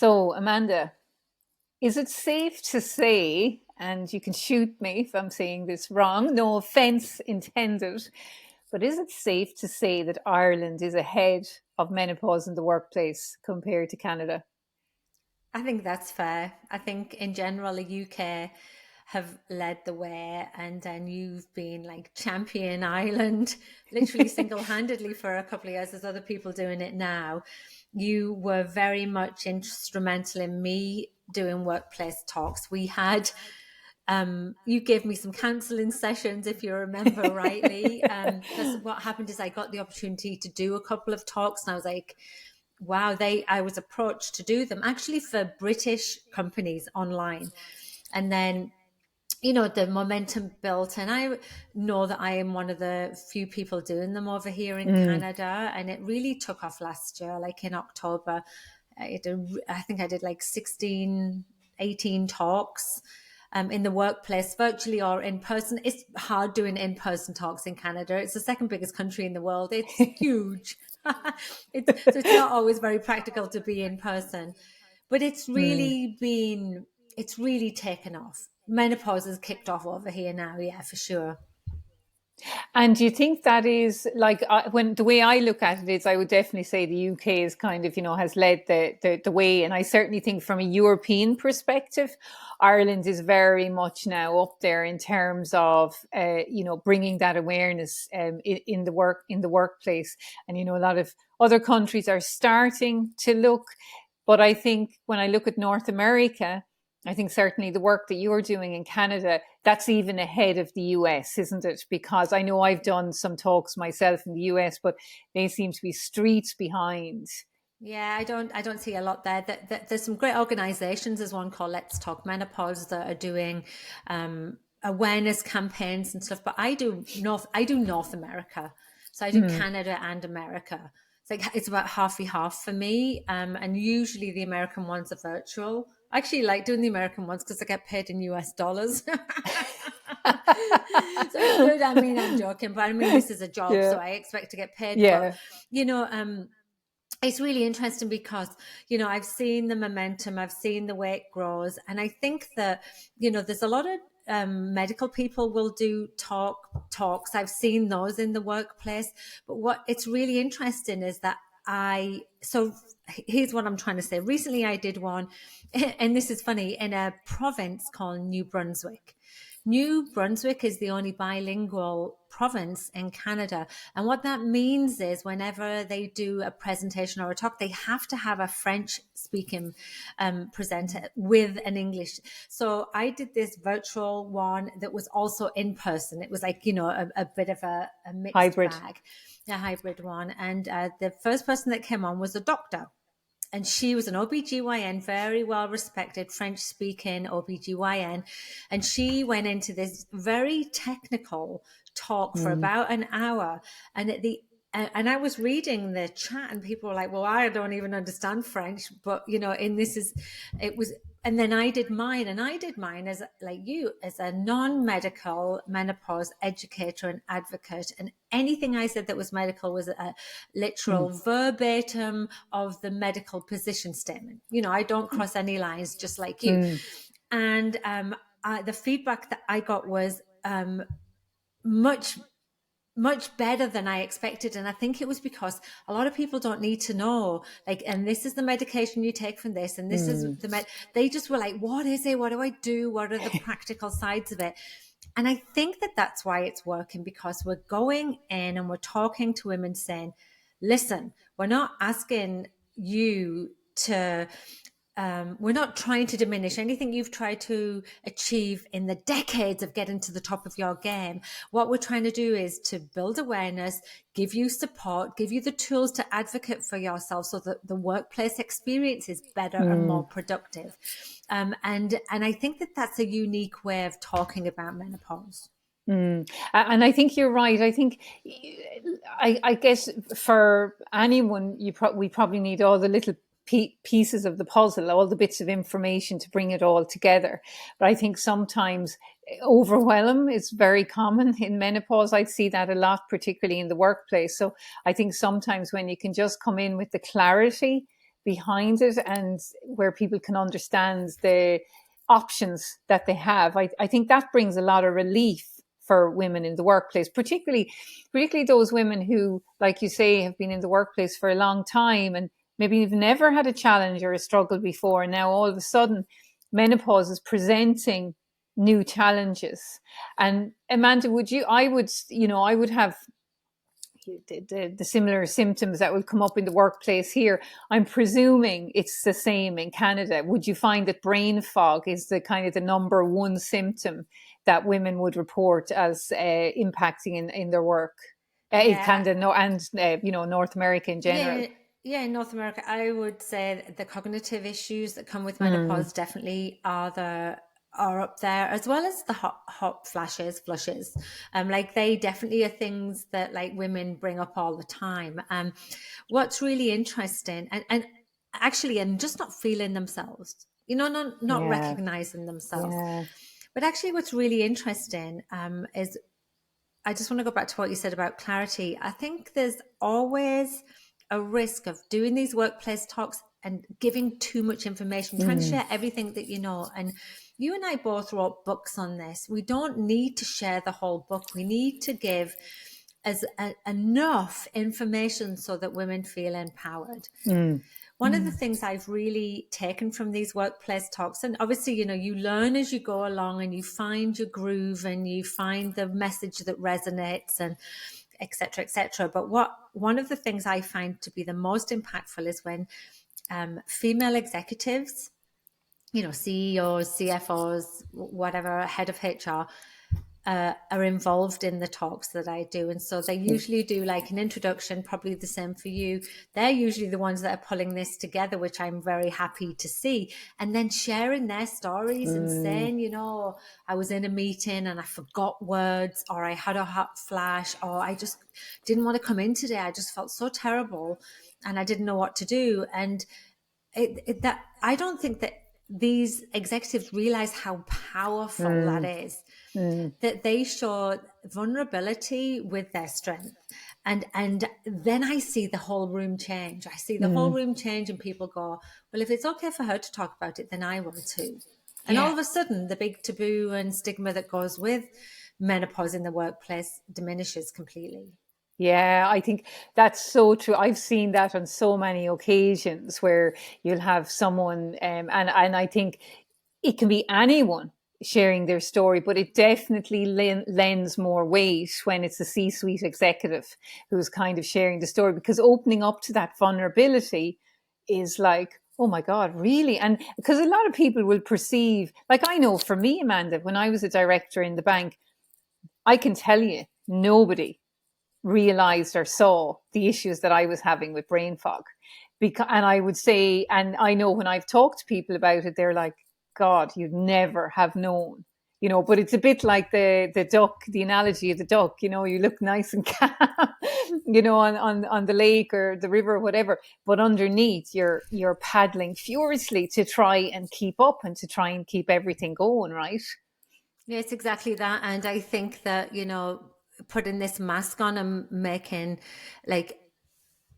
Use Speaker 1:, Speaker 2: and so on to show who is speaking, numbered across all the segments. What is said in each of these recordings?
Speaker 1: So, Amanda, is it safe to say, and you can shoot me if I'm saying this wrong, no offense intended, but is it safe to say that Ireland is ahead of menopause in the workplace compared to Canada?
Speaker 2: I think that's fair. I think in general, the UK have led the way, and then you've been like champion Ireland, literally single-handedly for a couple of years. There's other people doing it now. You were very much instrumental in me doing workplace talks. We had you gave me some counseling sessions, if you remember rightly. Because what happened is I got the opportunity to do a couple of talks, and I was like, wow, I was approached to do them actually for British companies online. And then, the momentum built, and I know that I am one of the few people doing them over here in
Speaker 1: Mm.
Speaker 2: Canada. And it really took off last year, like in October. I think I did like 16, 18 talks in the workplace, virtually or in person. It's hard doing in-person talks in Canada. It's the second biggest country in the world. It's huge. So it's not always very practical to be in person, but
Speaker 1: Mm.
Speaker 2: it's really taken off. Menopause has kicked off over here now, yeah, for sure.
Speaker 1: And do you think that is like when the way I look at it is, I would definitely say the UK is kind of, has led the way. And I certainly think from a European perspective, Ireland is very much now up there in terms of, bringing that awareness in the workplace. And, a lot of other countries are starting to look. But I think when I look at North America, I think certainly the work that you're doing in Canada, that's even ahead of the US, isn't it? Because I know I've done some talks myself in the US, but they seem to be streets behind.
Speaker 2: Yeah, I don't see a lot there. There's some great organizations. There's one called Let's Talk Menopause that are doing awareness campaigns and stuff. But I do North America, so I do
Speaker 1: Mm.
Speaker 2: Canada and America. It's about half for me. And usually the American ones are virtual. I actually like doing the American ones because I get paid in US dollars. So it's good. I mean, I'm joking, but I mean, this is a job, so
Speaker 1: Yeah.
Speaker 2: I expect to get paid. But
Speaker 1: Yeah.
Speaker 2: you know, it's really interesting because I've seen the momentum, I've seen the way it grows, and I think that there's a lot of medical people will do talks. I've seen those in the workplace, but what it's really interesting is that here's what I'm trying to say. Recently I did one and this is funny, in a province called New Brunswick. New Brunswick is the only bilingual province in Canada. And what that means is whenever they do a presentation or a talk, they have to have a French speaking presenter with an English. So I did this virtual one that was also in person. It was like, a bit of a mixed
Speaker 1: Hybrid.
Speaker 2: bag, a hybrid one. And the first person that came on was a doctor. And she was an OBGYN, very well respected French speaking OBGYN. And she went into this very technical talk for
Speaker 1: Mm.
Speaker 2: about an hour. And I was reading the chat and people were like, well, I don't even understand French, but it was, and then I did mine, as like you, as a non-medical menopause educator and advocate. And anything I said that was medical was a literal
Speaker 1: Mm.
Speaker 2: verbatim of the medical position statement. I don't cross any lines, just like you.
Speaker 1: Mm.
Speaker 2: And the feedback that I got was much better than I expected. And I think it was because a lot of people don't need to know, like, and this is the medication you take from this, and this is
Speaker 1: Mm.
Speaker 2: they just were like, what is it? What do I do? What are the practical sides of it? And I think that that's why it's working, because we're going in and we're talking to women saying, listen, we're not asking you to we're not trying to diminish anything you've tried to achieve in the decades of getting to the top of your game. What we're trying to do is to build awareness, give you support, give you the tools to advocate for yourself so that the workplace experience is better and more
Speaker 1: Mm.
Speaker 2: productive. And I think that that's a unique way of talking about menopause.
Speaker 1: Mm. And I think you're right. I think, I guess for anyone, we probably need all the little pieces of the puzzle, all the bits of information to bring it all together. But I think sometimes overwhelm is very common in menopause. I see that a lot, particularly in the workplace. So I think sometimes when you can just come in with the clarity behind it, and where people can understand the options that they have. I think that brings a lot of relief for women in the workplace, particularly those women who, like you say, have been in the workplace for a long time and maybe you've never had a challenge or a struggle before. And now all of a sudden, menopause is presenting new challenges. And Amanda, I would have the similar symptoms that will come up in the workplace here. I'm presuming it's the same in Canada. Would you find that brain fog is the kind of the number one symptom that women would report as impacting in their work? In Canada and North America in general.
Speaker 2: Yeah, in North America, I would say the cognitive issues that come with menopause definitely are up there, as well as the hot flushes. Like they definitely are things that like women bring up all the time. What's really interesting and actually, and just not feeling themselves, not recognizing themselves. Yeah. But actually, what's really interesting is, I just want to go back to what you said about clarity. I think there's always a risk of doing these workplace talks and giving too much information, trying to share everything that you know. And you and I both wrote books on this. We don't need to share the whole book. We need to give enough information so that women feel empowered. One of the things I've really taken from these workplace talks, and obviously, you learn as you go along and you find your groove and you find the message that resonates and et cetera, et cetera. But one of the things I find to be the most impactful is when female executives, CEOs, CFOs, whatever, head of HR, are involved in the talks that I do. And so they usually do like an introduction, probably the same for you. They're usually the ones that are pulling this together, which I'm very happy to see. And then sharing their stories and saying, I was in a meeting and I forgot words, or I had a hot flash, or I just didn't want to come in today. I just felt so terrible and I didn't know what to do. And that I don't think that these executives realize how powerful that is. That they show vulnerability with their strength. And then I see the whole room change. I see the whole room change and people go, well, if it's okay for her to talk about it, then I will too. And all of a sudden, the big taboo and stigma that goes with menopause in the workplace diminishes completely.
Speaker 1: Yeah, I think that's so true. I've seen that on so many occasions where you'll have someone, and I think it can be anyone sharing their story, but it definitely lends more weight when it's a C-suite executive who's kind of sharing the story, because opening up to that vulnerability is like, oh my God, really? And because a lot of people will perceive, like I know for me, Amanda, when I was a director in the bank, I can tell you, nobody realized or saw the issues that I was having with brain fog. And I would say, and I know when I've talked to people about it, they're like, God, you'd never have known, but it's a bit like the duck, the analogy of the duck, you look nice and calm, on the lake or the river or whatever, but underneath you're paddling furiously to try and keep up and to try and keep everything going, right?
Speaker 2: Yeah, it's exactly that. And I think that, putting this mask on and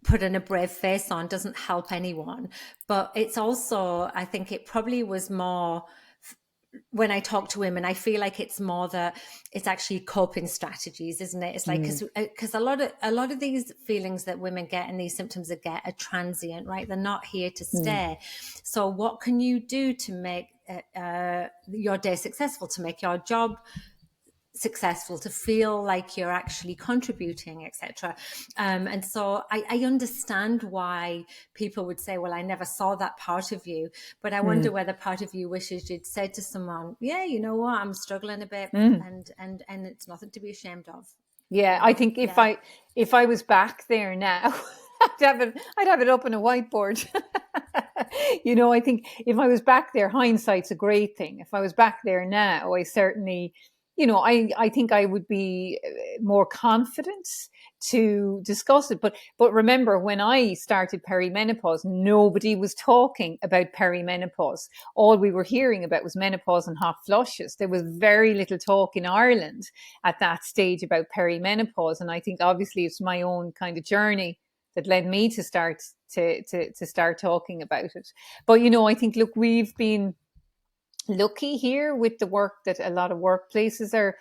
Speaker 2: putting a brave face on doesn't help anyone. But it's also, I think it probably was more, when I talk to women, I feel like it's more that it's actually coping strategies, isn't it? It's like, because a lot of these feelings that women get and these symptoms they get are transient, right? They're not here to stay. So what can you do to make your day successful, to make your job successful, to feel like you're actually contributing, etc. And so I understand why people would say, well, I never saw that part of you, but I wonder whether part of you wishes you'd said to someone, yeah, you know what, I'm struggling a bit, and it's nothing to be ashamed of.
Speaker 1: Yeah, I think if I was back there now, I'd have it up on a whiteboard. I think if I was back there, hindsight's a great thing. If I was back there now, I certainly, I think I would be more confident to discuss it. But remember, when I started perimenopause, nobody was talking about perimenopause. All we were hearing about was menopause and hot flushes. There was very little talk in Ireland at that stage about perimenopause. And I think obviously it's my own kind of journey that led me to start to start talking about it. But I think, look, we've been lucky here with the work that a lot of workplaces are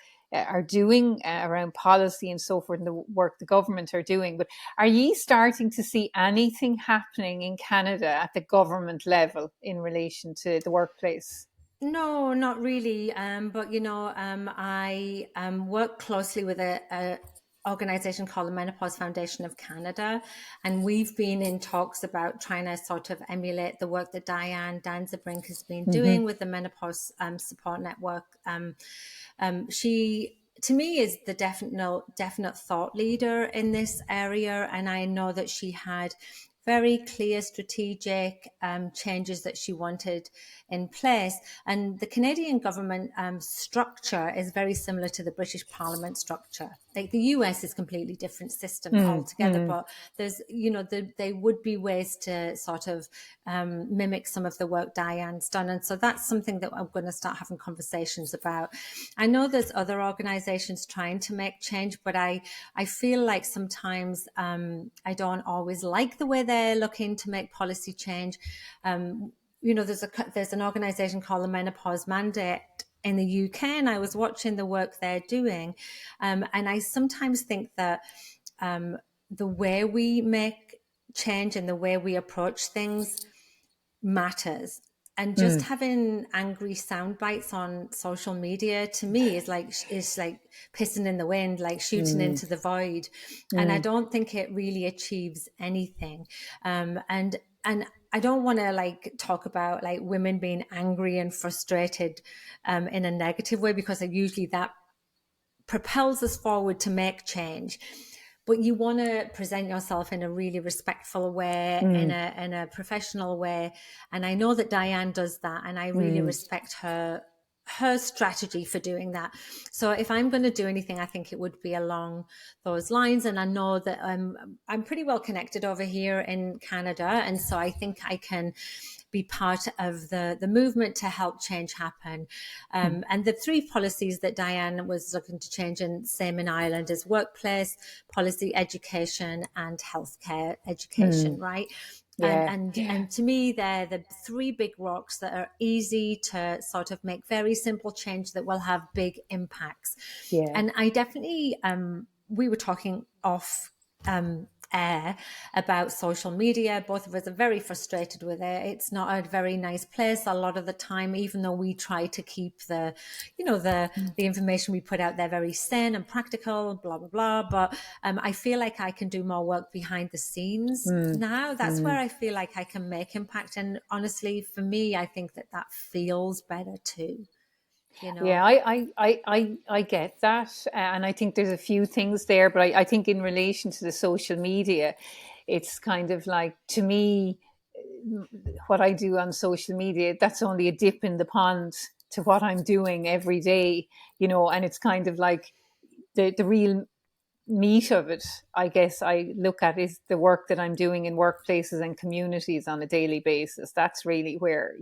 Speaker 1: doing around policy and so forth, and the work the government are doing. But are you starting to see anything happening in Canada at the government level in relation to the workplace?
Speaker 2: No, not really. But I work closely with a organization called the Menopause Foundation of Canada, and we've been in talks about trying to sort of emulate the work that Diane Danzebrink has been doing with the Menopause Support Network. She, to me, is the definite thought leader in this area, and I know that she had very clear strategic changes that she wanted in place. And the Canadian government structure is very similar to the British Parliament structure. Like the US is completely different system altogether, but there's, there would be ways to sort of mimic some of the work Diane's done. And so that's something that I'm going to start having conversations about. I know there's other organizations trying to make change, but I feel like sometimes I don't always like the way they're looking to make policy change. There's an organization called the Menopause Mandate in the UK, and I was watching the work they're doing. And I sometimes think that the way we make change and the way we approach things matters. And just having angry sound bites on social media, to me, is like pissing in the wind, like shooting into the void. And I don't think it really achieves anything. And I don't want to talk about women being angry and frustrated in a negative way, because usually that propels us forward to make change. But you want to present yourself in a really respectful way, in a professional way. And I know that Diane does that, and I really respect her strategy for doing that. So if I'm going to do anything, I think it would be along those lines. And I know that I'm pretty well connected over here in Canada, and so I think I can be part of the movement to help change happen. And the three policies that Diane was looking to change, and same in Ireland, is workplace policy, education, and healthcare education, right?
Speaker 1: Yeah.
Speaker 2: And to me, they're the three big rocks that are easy to sort of make very simple change that will have big impacts.
Speaker 1: Yeah.
Speaker 2: And I definitely, we were talking off air about social media. Both of us are very frustrated with it. It's not a very nice place a lot of the time, even though we try to keep the information we put out there very sane and practical, blah, blah, blah. But I feel like I can do more work behind the scenes now. That's where I feel like I can make impact. And honestly, for me, I think that feels better too.
Speaker 1: Yeah, I get that. And I think there's a few things there, but I think in relation to the social media, it's kind of like, to me, what I do on social media, that's only a dip in the pond to what I'm doing every day, and it's kind of like the real meat of it, I guess, I look at is the work that I'm doing in workplaces and communities on a daily basis. That's really where,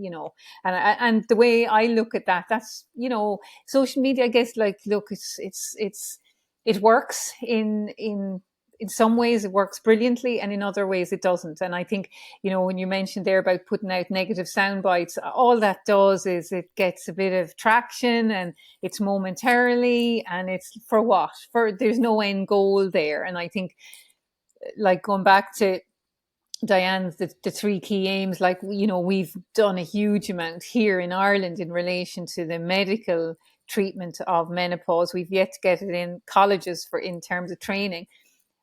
Speaker 1: and the way I look at that, that's, social media, I guess, like, look, it works in some ways it works brilliantly, and in other ways it doesn't. And I think, when you mentioned there about putting out negative sound bites, all that does is it gets a bit of traction, and it's momentarily, and it's for what? There's no end goal there. And I think, like, going back to Diane's, the three key aims, like, we've done a huge amount here in Ireland in relation to the medical treatment of menopause. We've yet to get it in colleges in terms of training.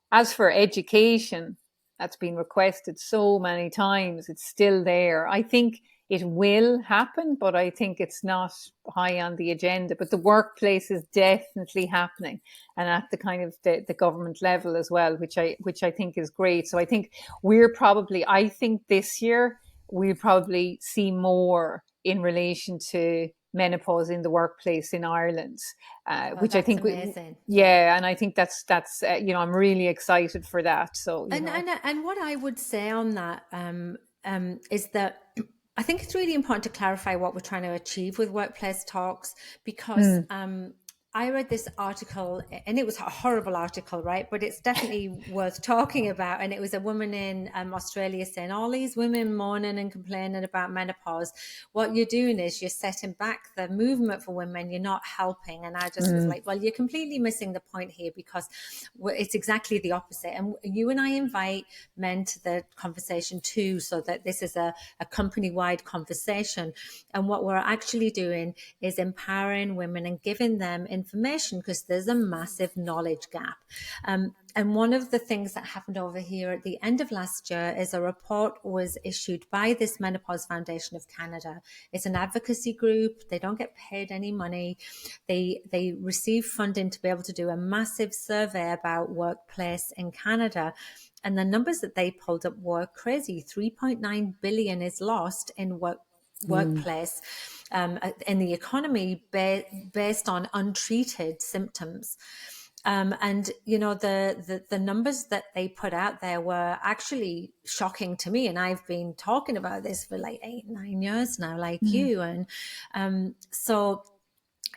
Speaker 1: As for education, that's been requested so many times, it's still there. I think it will happen, but I think it's not high on the agenda. But the workplace is definitely happening, and at the kind of the government level as well, which I think is great. So I think I think this year we'll probably see more in relation to menopause in the workplace in Ireland, which I think,
Speaker 2: amazing.
Speaker 1: And I think that's I'm really excited for that. So
Speaker 2: and what I would say on that is that I think it's really important to clarify what we're trying to achieve with workplace talks, because I read this article, and it was a horrible article, right? But it's definitely worth talking about. And it was a woman in Australia saying, all these women moaning and complaining about menopause, what you're doing is you're setting back the movement for women. You're not helping. And I just was like, well, you're completely missing the point here, because it's exactly the opposite. And you and I invite men to the conversation too, so that this is a company-wide conversation. And what we're actually doing is empowering women and giving them information, because there's a massive knowledge gap. And one of the things that happened over here at the end of last year is a report was issued by this Menopause Foundation of Canada. It's an advocacy group. They don't get paid any money. They receive funding to be able to do a massive survey about workplace in Canada. And the numbers that they pulled up were crazy. 3.9 billion is lost in workplace in the economy based on untreated symptoms. And you know, the numbers that they put out there were actually shocking to me. And I've been talking about this for like 8-9 years now, like you. And so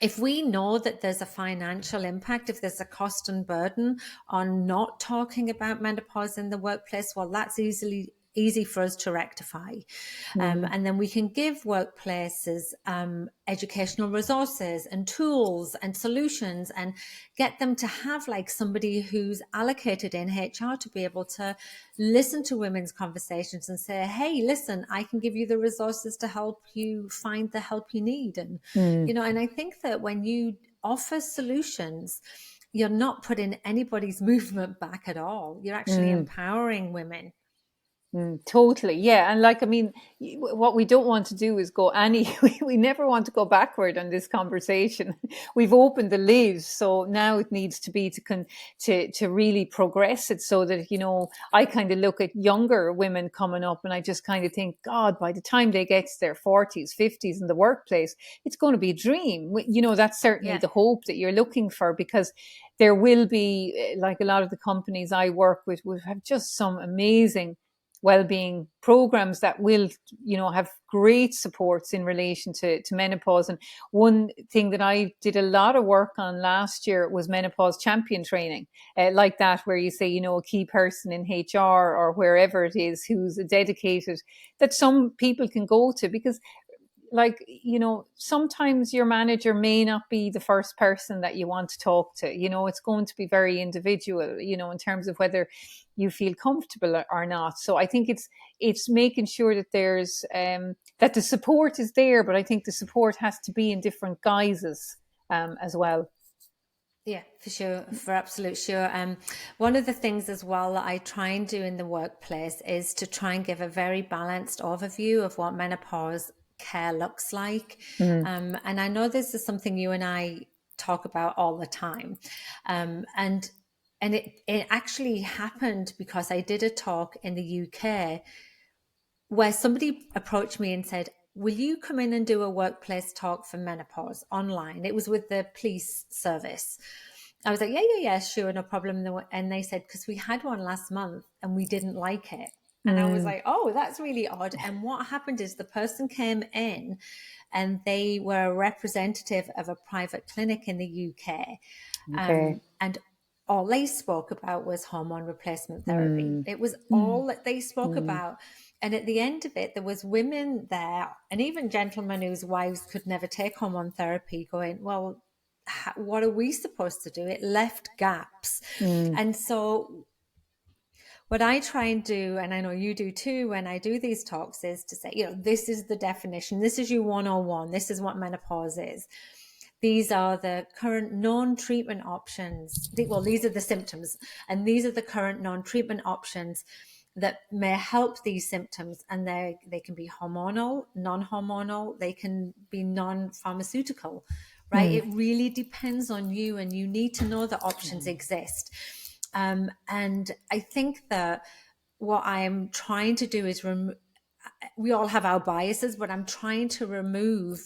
Speaker 2: if we know that there's a financial impact, if there's a cost and burden on not talking about menopause in the workplace, well, that's easy for us to rectify. And then we can give workplaces educational resources and tools and solutions, and get them to have like somebody who's allocated in HR to be able to listen to women's conversations and say, hey, listen, I can give you the resources to help you find the help you need. And, you know, and I think that when you offer solutions, you're not putting anybody's movement back at all. You're actually empowering women.
Speaker 1: Totally. Yeah. And like, I mean, what we don't want to do is go we never want to go backward on this conversation. We've opened the lid. So now it needs to be to really progress it, so that, you know, I kind of look at younger women coming up and I just kind of think, God, by the time they get to their 40s, 50s in the workplace, it's going to be a dream. You know, that's certainly the hope that you're looking for, because there will be, like a lot of the companies I work with will have just some amazing well-being programs that will, you know, have great supports in relation to menopause. And one thing that I did a lot of work on last year was menopause champion training, like that, where you say, you know, a key person in HR or wherever it is who's dedicated, that some people can go to, because, like, you know, sometimes your manager may not be the first person that you want to talk to. You know, it's going to be very individual, you know, in terms of whether you feel comfortable or not. So I think it's making sure that there's that the support is there, but I think the support has to be in different guises as well.
Speaker 2: Yeah, for sure, for absolute sure. One of the things as well that I try and do in the workplace is to try and give a very balanced overview of what menopause care looks like. And I know this is something you and I talk about all the time. And it actually happened because I did a talk in the UK where somebody approached me and said, will you come in and do a workplace talk for menopause online? It was with the police service. I was like, yeah, sure, no problem. And they said, because we had one last month and we didn't like it. And I was like, oh, that's really odd. And what happened is the person came in and they were a representative of a private clinic in the UK. And all they spoke about was hormone replacement therapy. It was all that they spoke about. And at the end of it, there was women there, and even gentlemen whose wives could never take hormone therapy, going, well, what are we supposed to do? It left gaps. And so what I try and do, and I know you do too, when I do these talks, is to say, you know, this is the definition. This is your 101. This is what menopause is. These are the current non-treatment options. Well, these are the symptoms, and these are the current non-treatment options that may help these symptoms. And they can be hormonal, non-hormonal, they can be non-pharmaceutical, right? It really depends on you, and you need to know the options exist. And I think that what I'm trying to do is we all have our biases, but I'm trying to remove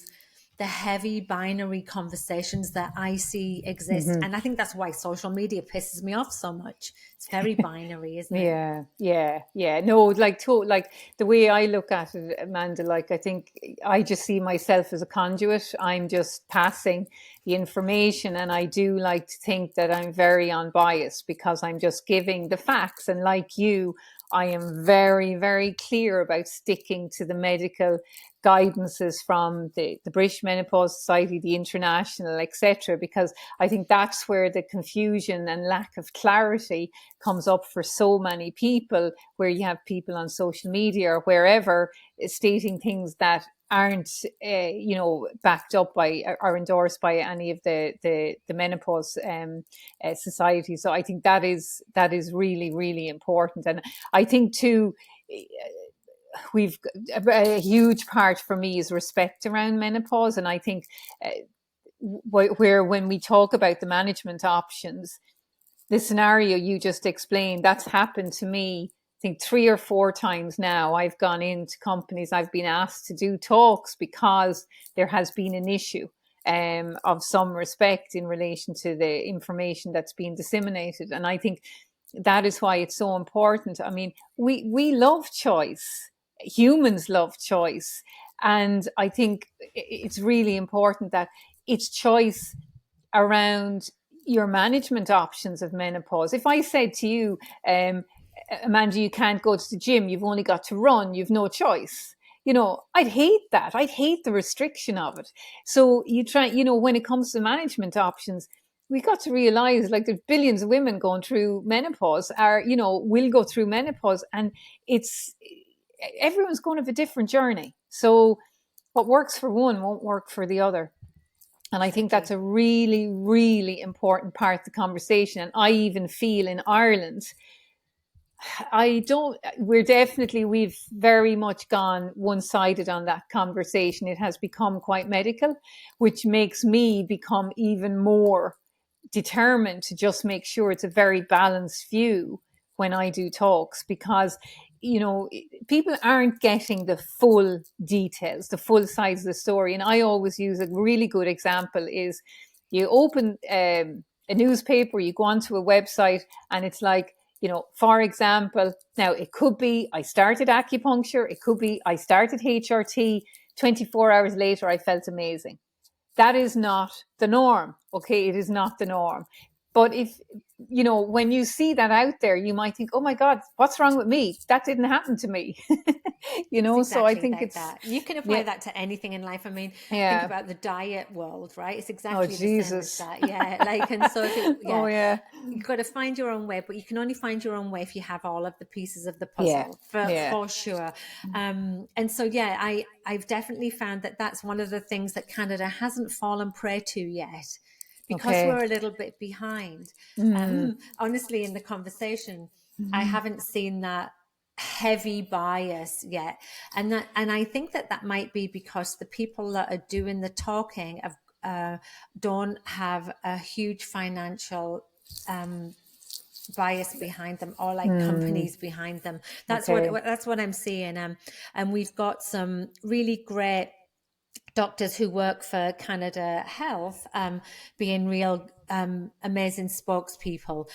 Speaker 2: the heavy binary conversations that I see exist. And I think that's why social media pisses me off so much. It's very binary, isn't it?
Speaker 1: Yeah. No, like the way I look at it, Amanda, like I think I just see myself as a conduit. I'm just passing the information, and I do like to think that I'm very unbiased because I'm just giving the facts. And like you, I am very, very clear about sticking to the medical guidances from the British Menopause Society, the international, etc., because I think that's where the confusion and lack of clarity comes up for so many people, where you have people on social media or wherever stating things that aren't backed up by or endorsed by any of the menopause society. So I think that is really, really important. And I think too, we've a huge part for me is respect around menopause. And I think where when we talk about the management options, the scenario you just explained, that's happened to me, I think 3 or 4 times now. I've gone into companies, I've been asked to do talks because there has been an issue of some respect in relation to the information that's being disseminated. And I think that is why it's so important. I mean, we love choice. Humans love choice. And I think it's really important that it's choice around your management options of menopause. If I said to you, Amanda, you can't go to the gym, you've only got to run, you've no choice. I'd hate that. I'd hate the restriction of it. So you try, when it comes to management options, we got to realize, like, there's billions of women going through menopause, will go through menopause, and everyone's going to have a different journey. So what works for one won't work for the other. And I think that's a really, really important part of the conversation. And I even feel in Ireland, we've very much gone one-sided on that conversation. It has become quite medical, which makes me become even more determined to just make sure it's a very balanced view when I do talks, because people aren't getting the full details, the full size of the story. And I always use a really good example is you open a newspaper, you go onto a website, and it's like, for example, now it could be I started acupuncture, it could be I started HRT, 24 hours later I felt amazing. That is not the norm. Okay, it is not the norm. But if, when you see that out there, you might think, oh my God, what's wrong with me? That didn't happen to me.
Speaker 2: Exactly,
Speaker 1: so I think
Speaker 2: like
Speaker 1: it's
Speaker 2: that. You can apply that to anything in life. I mean, think about the diet world, right? It's exactly the same as that. Yeah. And so you've got to find your own way, but you can only find your own way if you have all of the pieces of the puzzle, for sure. And so, I've definitely found that that's one of the things that Canada hasn't fallen prey to yet, because we're a little bit behind. Honestly, in the conversation, I haven't seen that heavy bias yet, and I think that might be because the people that are doing the talking don't have a huge financial bias behind them, or like companies behind them. That's what I'm seeing. And we've got some really great doctors who work for Canada Health, being real amazing spokespeople.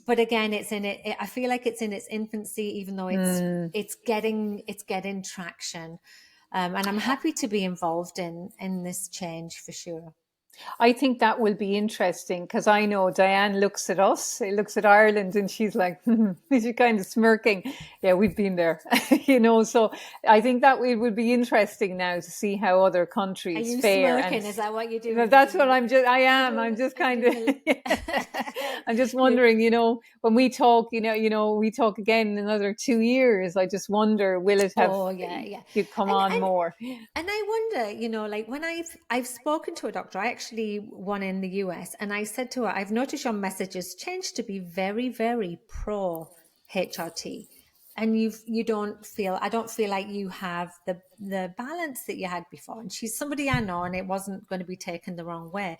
Speaker 2: But again, I feel like it's in its infancy, even though it's getting traction. And I'm happy to be involved in this change, for sure.
Speaker 1: I think that will be interesting, because I know Diane looks at us, looks at Ireland, and she's like, she's kind of smirking. Yeah, we've been there, so I think that it would be interesting now to see how other countries
Speaker 2: Are you
Speaker 1: fare.
Speaker 2: Smirking? Is that what you do?
Speaker 1: That's what I'm just kind of, I'm just wondering, when we talk, we talk again in another 2 years, I just wonder, will it have come on more?
Speaker 2: And I wonder, like when I've spoken to a doctor, I actually one in the US, and I said to her, I've noticed your messages changed to be very, very pro HRT, and I don't feel like you have the balance that you had before. And she's somebody I know, and it wasn't going to be taken the wrong way.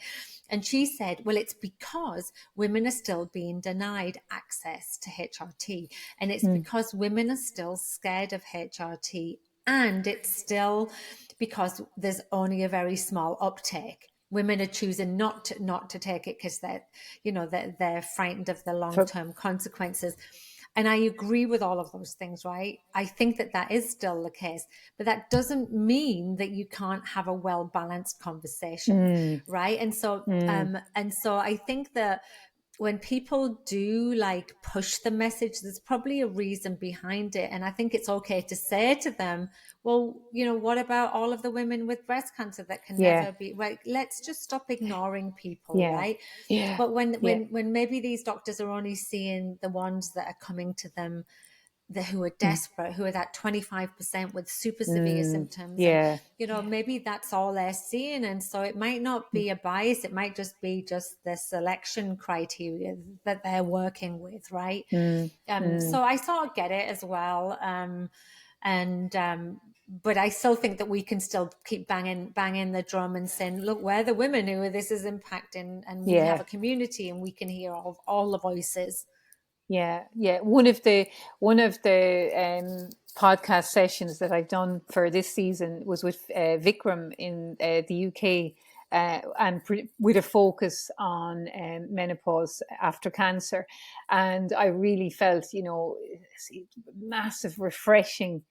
Speaker 2: And she said, well, it's because women are still being denied access to HRT, and it's because women are still scared of HRT and it's still because there's only a very small uptake. Women are choosing not to take it because they're frightened of the
Speaker 1: For,
Speaker 2: long-term consequences. And I agree with all of those things, right? I think that is still the case, but that doesn't mean that you can't have a well-balanced conversation,
Speaker 1: mm,
Speaker 2: right?
Speaker 1: mm,
Speaker 2: And so I think that when people do like push the message, there's probably a reason behind it. And I think it's okay to say to them, well, what about all of the women with breast cancer that can
Speaker 1: yeah,
Speaker 2: never be, right? Let's just stop ignoring people,
Speaker 1: yeah,
Speaker 2: right?
Speaker 1: yeah,
Speaker 2: But when
Speaker 1: yeah,
Speaker 2: when when maybe these doctors are only seeing the ones that are coming to them, who are
Speaker 1: mm,
Speaker 2: desperate, who are that 25% with super severe
Speaker 1: mm,
Speaker 2: symptoms, and
Speaker 1: yeah,
Speaker 2: maybe that's all they're seeing, and so it might not be a bias, it might just be just the selection criteria that they're working with, right?
Speaker 1: mm, mm,
Speaker 2: So I sort of get it as well, and but I still think that we can still keep banging the drum and saying, look, we're the women who this is impacting, and we have
Speaker 1: yeah.
Speaker 2: a community, and we can hear all the voices.
Speaker 1: Yeah, yeah. One of the podcast sessions that I've done for this season was with Vikram in the UK, and with a focus on menopause after cancer, and I really felt, massive refreshing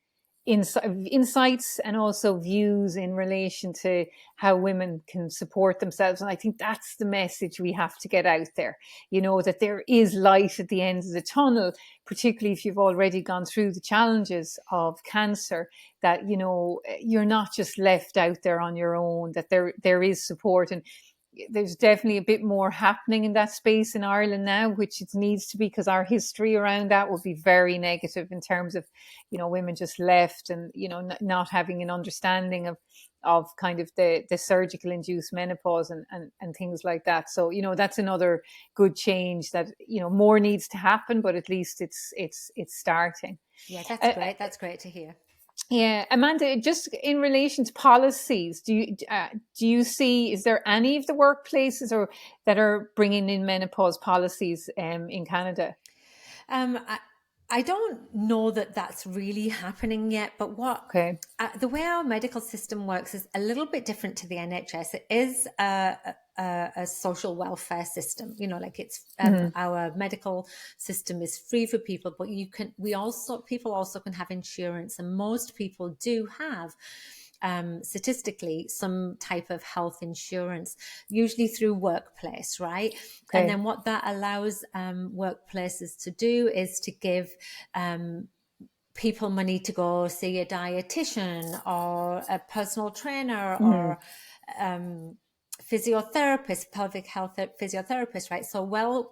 Speaker 1: insights and also views in relation to how women can support themselves. And I think that's the message we have to get out there, that there is light at the end of the tunnel, particularly if you've already gone through the challenges of cancer, that, you're not just left out there on your own, that there is support. And there's definitely a bit more happening in that space in Ireland now, which it needs to be, because our history around that would be very negative in terms of, women just left and, not having an understanding of kind of the surgical induced menopause and things like that. So, that's another good change that, more needs to happen, but at least it's starting.
Speaker 2: Yeah, that's
Speaker 1: Uh,
Speaker 2: great. That's great to hear.
Speaker 1: yeah, Amanda, just in relation to policies, do you see, is there any of the workplaces or that are bringing in menopause policies in Canada?
Speaker 2: Um, I, I don't know that that's really happening yet, but
Speaker 1: Okay.
Speaker 2: the way our medical system works is a little bit different to the NHS. It is a social welfare system, like it's
Speaker 1: Mm,
Speaker 2: our medical system is free for people, but people also can have insurance, and most people do have statistically some type of health insurance, usually through workplace, right? And
Speaker 1: okay.
Speaker 2: then what that allows workplaces to do is to give people money to go see a dietitian or a personal trainer
Speaker 1: Mm,
Speaker 2: or physiotherapist, pelvic health physiotherapist, right? So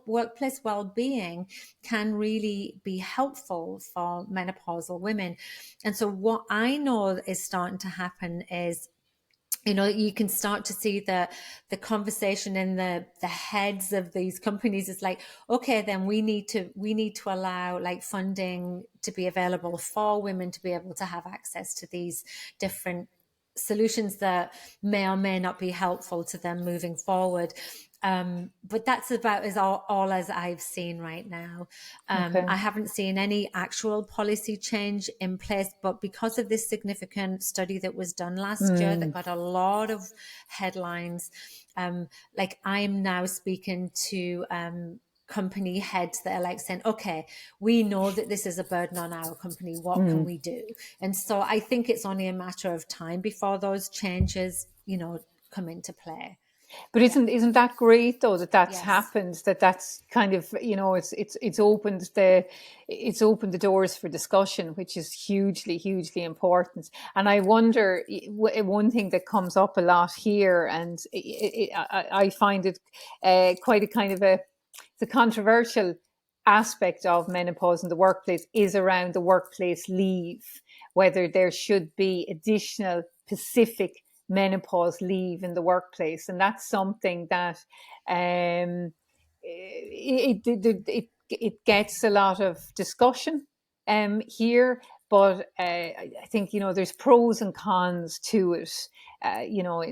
Speaker 2: workplace well-being can really be helpful for menopausal women. And so what I know is starting to happen is, you can start to see the conversation in the heads of these companies is like, okay, then we need to allow like funding to be available for women to be able to have access to these different solutions that may or may not be helpful to them moving forward. But that's about as all as I've seen right now.
Speaker 1: okay.
Speaker 2: I haven't seen any actual policy change in place, but because of this significant study that was done last year that
Speaker 1: Mm,
Speaker 2: got a lot of headlines, like I'm now speaking to company heads that are like saying, okay, we know that this is a burden on our company. What can
Speaker 1: mm.
Speaker 2: we do? And so I think it's only a matter of time before those changes, come into play.
Speaker 1: But
Speaker 2: Yeah.
Speaker 1: isn't that great though, that that's
Speaker 2: Yes.
Speaker 1: happened, that's kind of, it's opened the doors for discussion, which is hugely, hugely important. And I wonder, one thing that comes up a lot here, and I find it quite a kind of the controversial aspect of menopause in the workplace, is around the workplace leave, whether there should be additional specific menopause leave in the workplace. And that's something that it gets a lot of discussion here. but I think, there's pros and cons to it,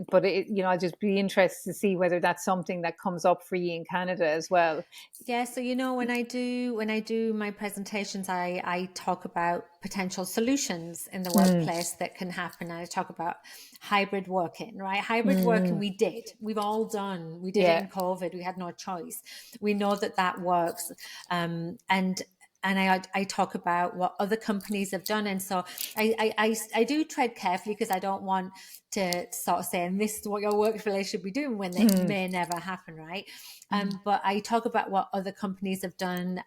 Speaker 1: but I'll just be interested to see whether that's something that comes up for you in Canada as well.
Speaker 2: Yeah, so when I do my presentations, I talk about potential solutions in the workplace that can happen. I talk about hybrid working, right? Hybrid working we've all done. We did it in COVID. We had no choice. We know that works. And I talk about what other companies have done. And so I do tread carefully, because I don't want to sort of say, and this is what your workplace should be doing, when it may never happen, right? But I talk about what other companies have done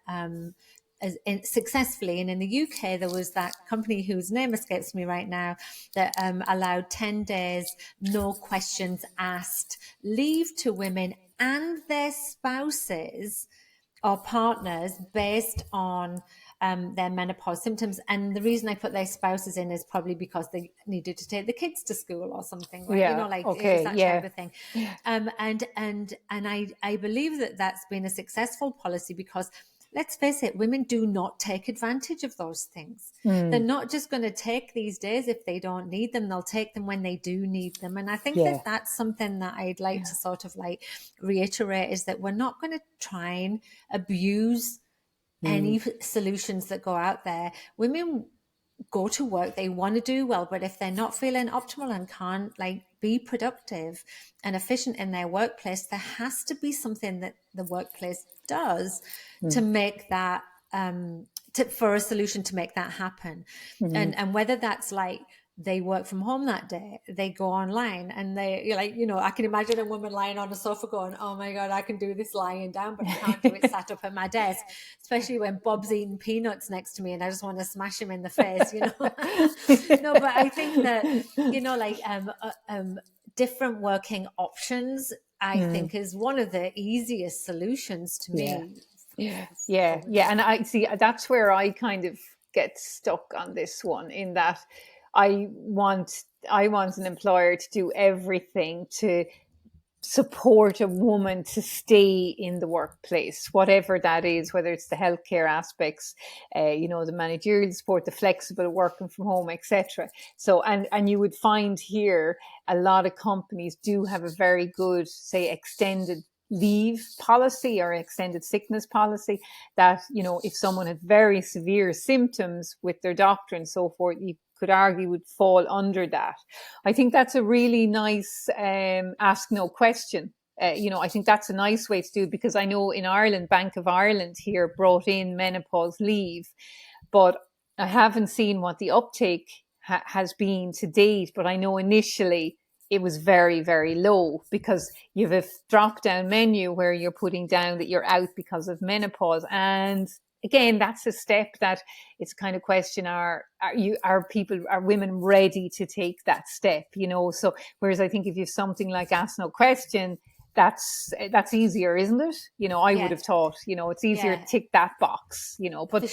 Speaker 2: successfully. And in the UK, there was that company whose name escapes me right now that allowed 10 days, no questions asked, leave to women and their spouses or partners based on their menopause symptoms. And the reason I put their spouses in is probably because they needed to take the kids to school or something, right?
Speaker 1: Yeah.
Speaker 2: It's that type of thing. And I believe that that's been a successful policy, because let's face it, women do not take advantage of those things. They're not just going to take these days if they don't need them. They'll take them when they do need them. And I think that that's something that I'd like to sort of like reiterate, is that we're not going to try and abuse any solutions that go out there. Women go to work, they want to do well, but if they're not feeling optimal and can't like be productive and efficient in their workplace, there has to be something that the workplace does to make that for a solution to make that happen. And whether that's like they work from home that day, they go online, and you're like, I can imagine a woman lying on a sofa going, oh my God, I can do this lying down, but I can't do it sat up at my desk, especially when Bob's eating peanuts next to me and I just want to smash him in the face, No, but I think that, different working options, I think, is one of the easiest solutions to me.
Speaker 1: Yeah. And I see, that's where I kind of get stuck on this one, in that I want an employer to do everything to support a woman to stay in the workplace, whatever that is, whether it's the healthcare aspects, the managerial support, the flexible working from home, etc. So, and you would find here a lot of companies do have a very good, say, extended leave policy or extended sickness policy, that, if someone had very severe symptoms with their doctor and so forth, you could argue would fall under that. I think that's a really nice ask no question. I think that's a nice way to do it, because I know in Ireland, Bank of Ireland here brought in menopause leave, but I haven't seen what the uptake has been to date. But I know initially it was very, very low, because you have a drop-down menu where you're putting down that you're out because of menopause. And again, that's a step that it's kind of question, are women ready to take that step, So whereas I think if you have something like ask no question, that's easier, isn't it? I would have thought, it's easier to tick that box, but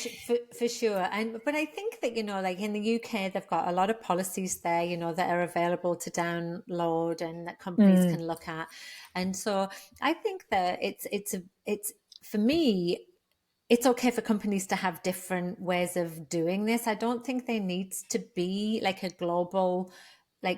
Speaker 2: for sure. But I think that, like in the UK, they've got a lot of policies there, that are available to download and that companies can look at. And so I think that it's for me, it's okay for companies to have different ways of doing this. I don't think there needs to be like a global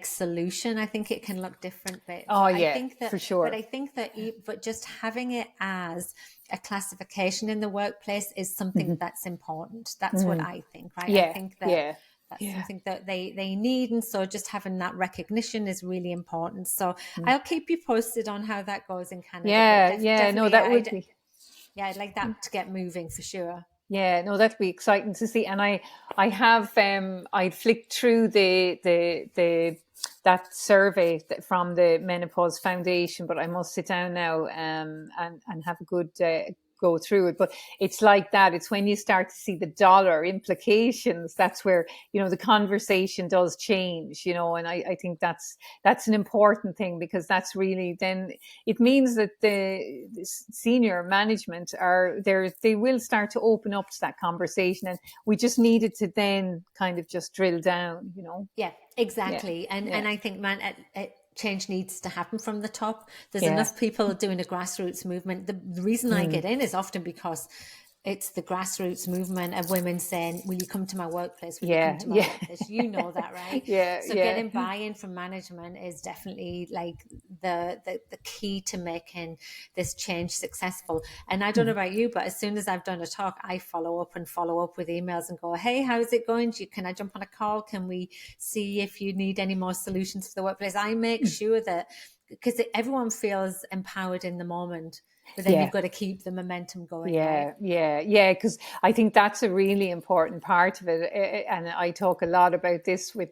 Speaker 2: solution. I think it can look different, but I think that,
Speaker 1: for sure.
Speaker 2: But I think that, but just having it as a classification in the workplace is something that's important. That's what I think, right? I think that that's something that they need, and so just having that recognition is really important. So I'll keep you posted on how that goes in Canada.
Speaker 1: No, that would be.
Speaker 2: Yeah, I'd like that to get moving for sure.
Speaker 1: Yeah, no, that'd be exciting to see. And I have I flicked through that survey from the Menopause Foundation, but I must sit down now and have a good go through it. But it's like that. It's when you start to see the dollar implications, that's where, the conversation does change, and I think that's an important thing, because that's really, then it means that the senior management they will start to open up to that conversation, and we just needed to then kind of just drill down,
Speaker 2: Yeah, exactly. And I think, change needs to happen from the top. There's enough people doing a grassroots movement. The reason I get in is often because it's the grassroots movement of women saying, will you come to my workplace? Will you come to my workplace? You know that, right? So getting buy-in from management is definitely like the key to making this change successful. And I don't know about you, but as soon as I've done a talk, I follow up with emails and go, hey, how's it going? Can I jump on a call? Can we see if you need any more solutions for the workplace? I make sure that, because everyone feels empowered in the moment, but then you've got to keep the momentum going.
Speaker 1: Because I think that's a really important part of it. And I talk a lot about this with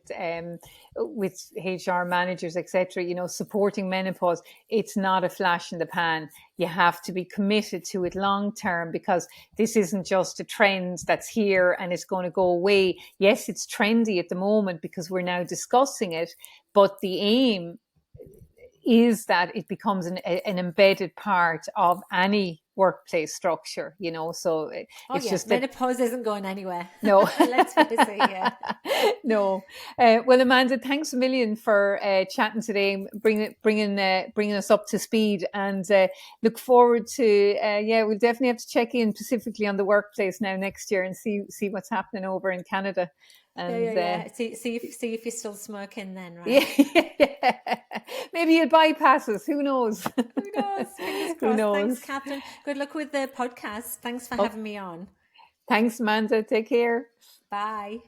Speaker 1: HR managers, etc. You know, supporting menopause, it's not a flash in the pan. You have to be committed to it long term, because this isn't just a trend that's here and it's going to go away. Yes, it's trendy at the moment because we're now discussing it, but the aim is that it becomes an embedded part of any workplace structure, you know. So it's just that
Speaker 2: menopause isn't going anywhere.
Speaker 1: No.
Speaker 2: Let's face it, yeah.
Speaker 1: No. Well, Amanda, thanks a million for chatting today, bringing us up to speed, and look forward to we'll definitely have to check in specifically on the workplace now next year and see what's happening over in Canada. And
Speaker 2: see if you're still smoking then, right?
Speaker 1: Maybe you'll bypass us. Who knows?
Speaker 2: Who knows? Fingers crossed.
Speaker 1: Who knows?
Speaker 2: Thanks, Catherine. Good luck with the podcast. Thanks for having me on.
Speaker 1: Thanks, Amanda. Take care.
Speaker 2: Bye.